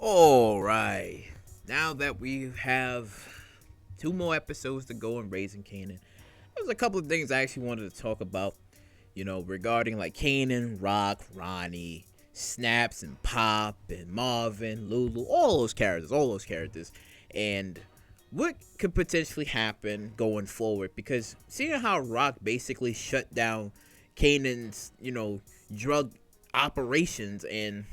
All right. Now that we have two more episodes to go in Raising Kanan, there's a couple of things I actually wanted to talk about, regarding like Kanan, Rock, Ronnie, Snaps, and Pop, and Marvin, Lulu, all those characters, and what could potentially happen going forward. Because seeing how Rock basically shut down Kanan's, drug operations, and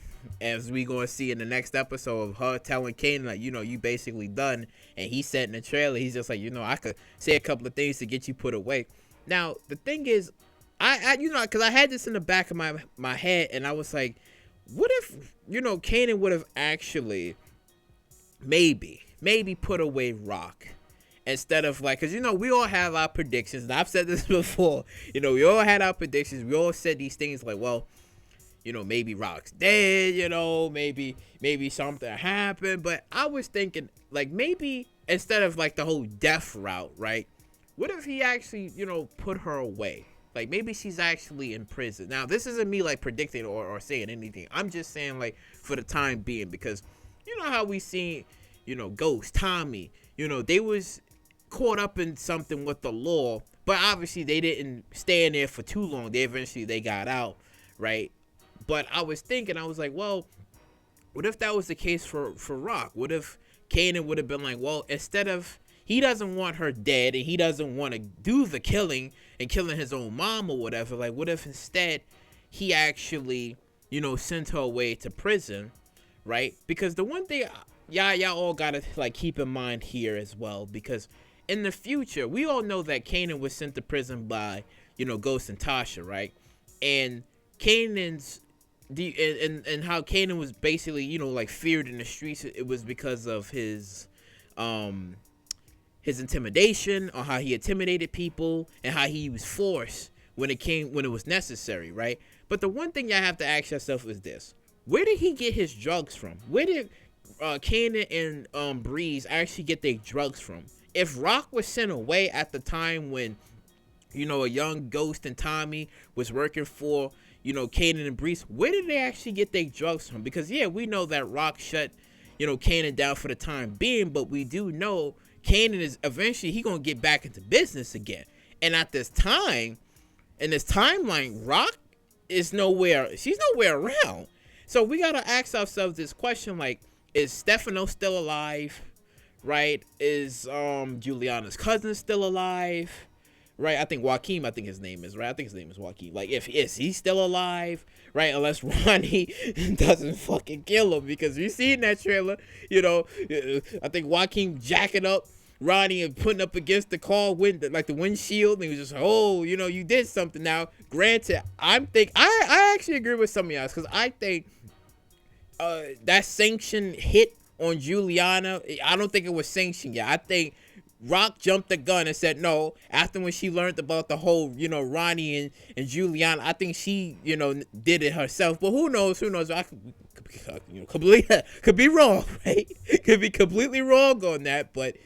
as we gonna see in the next episode of her telling Kanan, like, you basically done, and he said in the trailer, he's just like, I could say a couple of things to get you put away. Now the thing is, because I had this in the back of my head, and I was like, what if Kanan would have actually maybe put away Rock, instead of like, because we all have our predictions, and I've said this before. We all had our predictions. We all said these things like, well, maybe Rock's dead, maybe something happened. But I was thinking, like, maybe instead of like the whole death route, right? What if he actually, put her away? Like, maybe she's actually in prison. Now, this isn't me like predicting or saying anything. I'm just saying, like, for the time being, because you know how we seen, Ghost, Tommy, they was caught up in something with the law, but obviously they didn't stay in there for too long. They got out, right? But I was thinking, I was like, well, what if that was the case for Rock? What if Kanan would have been like, well, instead of, he doesn't want her dead, and he doesn't want to do the killing and killing his own mom or whatever. Like, what if instead he actually, sent her away to prison, right? Because the one thing y'all all gotta like keep in mind here as well, because in the future, we all know that Kanan was sent to prison by, Ghost and Tasha, right? And Kanan's and how Kanan was basically, like, feared in the streets. It was because of his intimidation, or how he intimidated people, and how he used force when it was necessary, right? But the one thing y'all have to ask yourself is this: where did he get his drugs from? Where did Kanan and Breeze actually get their drugs from? If Rock was sent away at the time when, a young Ghost and Tommy was working for, Kanan and Breeze, where did they actually get their drugs from? Because, yeah, we know that Rock shut, Kanan down for the time being, but we do know Kanan is eventually, he gonna get back into business again. And at this time, in this timeline, Rock is she's nowhere around. So we gotta ask ourselves this question, like, is Stefano still alive? Right? Is Juliana's cousin still alive? Right? I think his name is, right? I think his name is Joaquin. Like, is he still alive? Right? Unless Ronnie doesn't fucking kill him, because you see in that trailer, I think Joaquin jacking up Ronnie and putting up against the car window, like the windshield, and he was just, oh, you did something. Now, granted, I actually agree with some of y'all, because I think that sanction hit on Juliana, I don't think it was sanctioned yet. I think Rock jumped the gun and said no. After when she learned about the whole, Ronnie and Juliana, I think she, did it herself. But who knows? I could be wrong, right? Could be completely wrong on that. But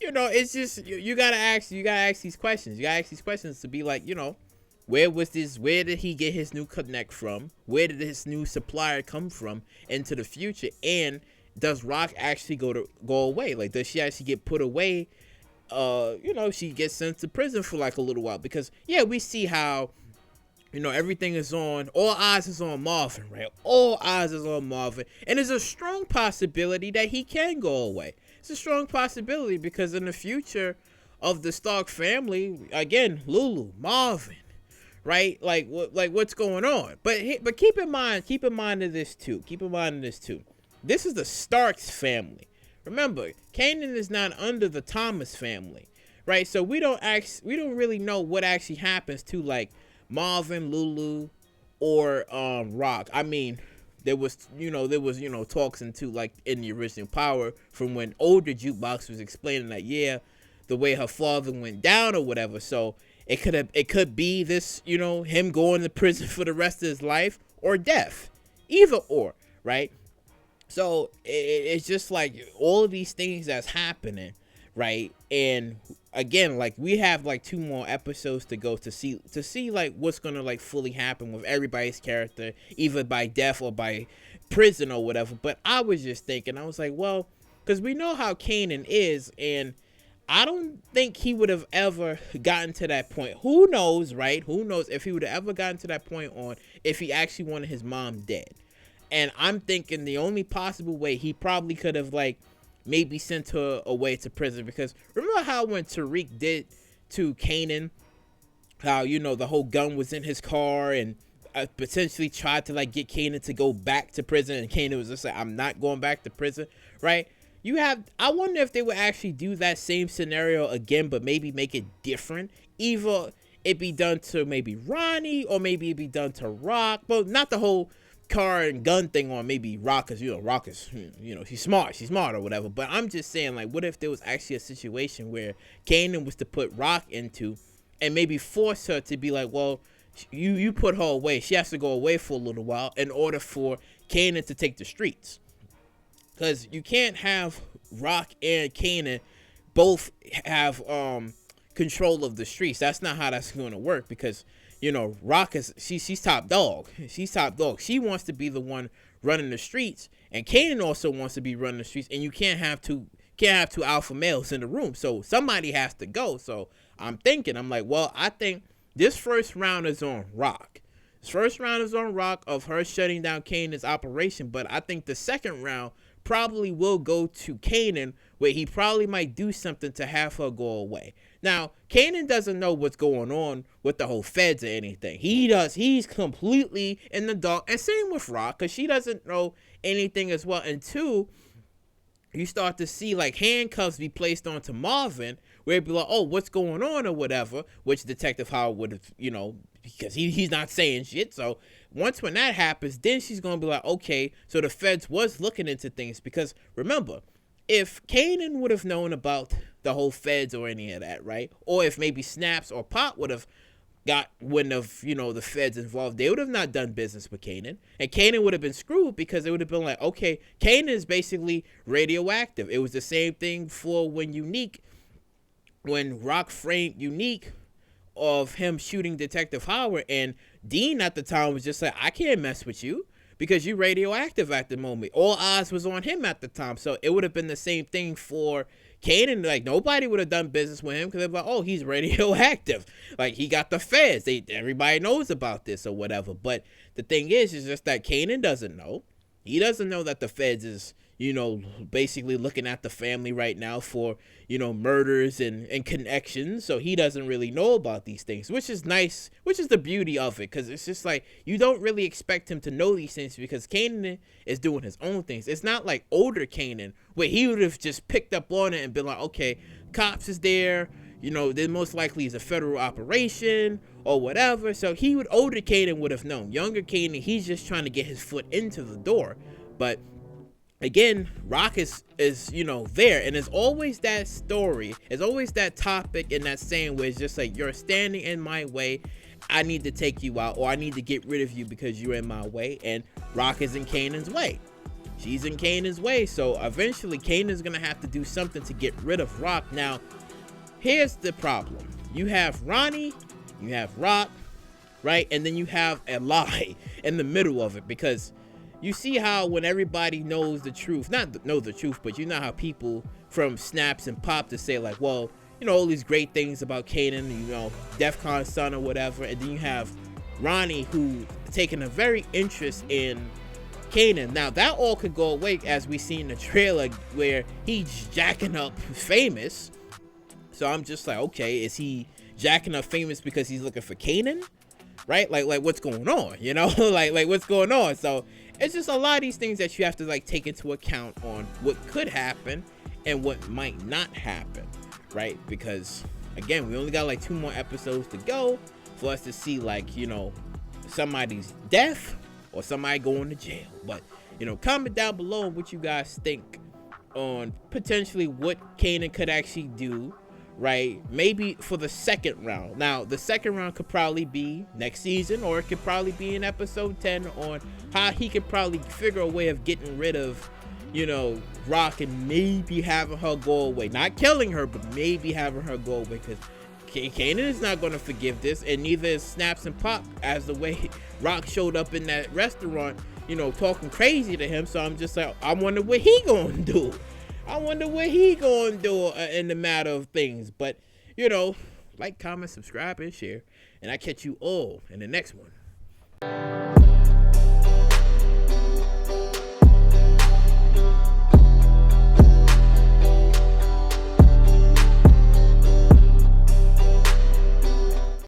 it's just you gotta ask these questions. You gotta ask these questions to be like, where did he get his new connect from? Where did his new supplier come from into the future? And does Rock actually go away? Like, does she actually get put away? She gets sent to prison for like a little while, because yeah, we see how, everything is on, all eyes is on Marvin, right? All eyes is on Marvin, and there's a strong possibility that he can go away. It's a strong possibility, because in the future of the Stark family, again, Lulu, Marvin, right? Like what's going on? But keep in mind of this too. This is the Starks family. Remember, Kanan is not under the Thomas family, right? So we don't really know what actually happens to like Marvin, Lulu, or Rock. I mean, there was talks into like in the original Power from when older Jukebox was explaining that, yeah, the way her father went down or whatever. So it could be this, him going to prison for the rest of his life, or death, either or, right? So it's just like all of these things that's happening, right? And again, like, we have like 2 more episodes to go to see like what's gonna like fully happen with everybody's character, either by death or by prison or whatever. But I was just thinking, I was like, well, because we know how Kanan is, and I don't think he would have ever gotten to that point. Who knows, right? Who knows if he would have ever gotten to that point on if he actually wanted his mom dead. And I'm thinking the only possible way he probably could have, like, maybe sent her away to prison. Because remember how when Tariq did to Kanan, how, you know, the whole gun was in his car and potentially tried to, like, get Kanan to go back to prison, and Kanan was just like, I'm not going back to prison, right? I wonder if they would actually do that same scenario again, but maybe make it different. Either it be done to maybe Ronnie, or maybe it be done to Rock. Well, not the whole car and gun thing on maybe Rock, because, you know, Rock is, you know, she's smart or whatever. But I'm just saying, like, what if there was actually a situation where Kanan was to put Rock into, and maybe force her to be like, well, you put her away. She has to go away for a little while in order for Kanan to take the streets. Because you can't have Rock and Kanan both have control of the streets. That's not how that's going to work, because, you know, Rock is she's top dog. She's top dog. She wants to be the one running the streets, and Kanan also wants to be running the streets. And you can't have two alpha males in the room. So somebody has to go. So I'm like, well, I think this first round is on Rock. This first round is on Rock of her shutting down Kanan's operation. But I think the second round probably will go to Kanan, where he probably might do something to have her go away. Now, Kanan doesn't know what's going on with the whole feds or anything. He's completely in the dark. And same with Rock, because she doesn't know anything as well. And two, you start to see, like, handcuffs be placed onto Marvin, where it'd be like, oh, what's going on or whatever, which Detective Howard would have, you know, because he's not saying shit. So once when that happens, then she's going to be like, okay, so the feds was looking into things. Because remember, if Kanan would have known about the whole feds or any of that, right? Or if maybe Snaps or Pop wouldn't have, you know, the feds involved, they would have not done business with Kanan. And Kanan would have been screwed, because it would have been like, okay, Kanan is basically radioactive. It was the same thing for when Rock framed Unique of him shooting Detective Howard, and Dean at the time was just like, I can't mess with you because you're radioactive at the moment. All eyes was on him at the time. So it would have been the same thing for Kanan. Like, nobody would have done business with him because they're like, oh, he's radioactive. Like, he got the feds. Everybody knows about this or whatever. But the thing is just that Kanan doesn't know. He doesn't know that the feds is, you know, basically looking at the family right now for, you know, murders and connections. So he doesn't really know about these things, which is nice, which is the beauty of it. Because it's just like, you don't really expect him to know these things, because Kanan is doing his own things. It's not like older Kanan, where he would have just picked up on it and been like, okay, cops is there, you know, there most likely is a federal operation or whatever. So older Kanan would have known. Younger Kanan, he's just trying to get his foot into the door. But again, Rock is, you know, there. And there's always that story. There's always that topic in that saying where it's just like, you're standing in my way. I need to take you out, or I need to get rid of you because you're in my way. And Rock is in Kanan's way. She's in Kanan's way. So eventually Kanan's going to have to do something to get rid of Rock. Now, here's the problem. You have Ronnie, you have Rock, right? And then you have a lie in the middle of it, because you see how when everybody knows the truth, not know the truth, but you know how people from Snaps and Pop to say like, well, you know, all these great things about Kanan, you know, DEFCON's son or whatever. And then you have Ronnie, who taking a very interest in Kanan. Now that all could go away, as we see in the trailer where he's jacking up Famous. So I'm just like, okay, is he jacking up Famous because he's looking for Kanan? Right? Like what's going on? You know, like what's going on? So it's just a lot of these things that you have to like take into account on what could happen and what might not happen, right? Because again, we only got like 2 more episodes to go for us to see, like, you know, somebody's death or somebody going to jail. But, you know, comment down below what you guys think on potentially what Kanan could actually do, right? Maybe for the second round. Now, the second round could probably be next season, or it could probably be in episode 10 on how he could probably figure a way of getting rid of, you know, Rock, and maybe having her go away. Not killing her, but maybe having her go away, because Kanan is not going to forgive this, and neither is Snaps and Pop, as the way Rock showed up in that restaurant talking crazy to him. So I'm just like, I wonder what he gonna do. I wonder what he gonna do in the matter of things. But, like, comment, subscribe, and share. And I catch you all in the next one.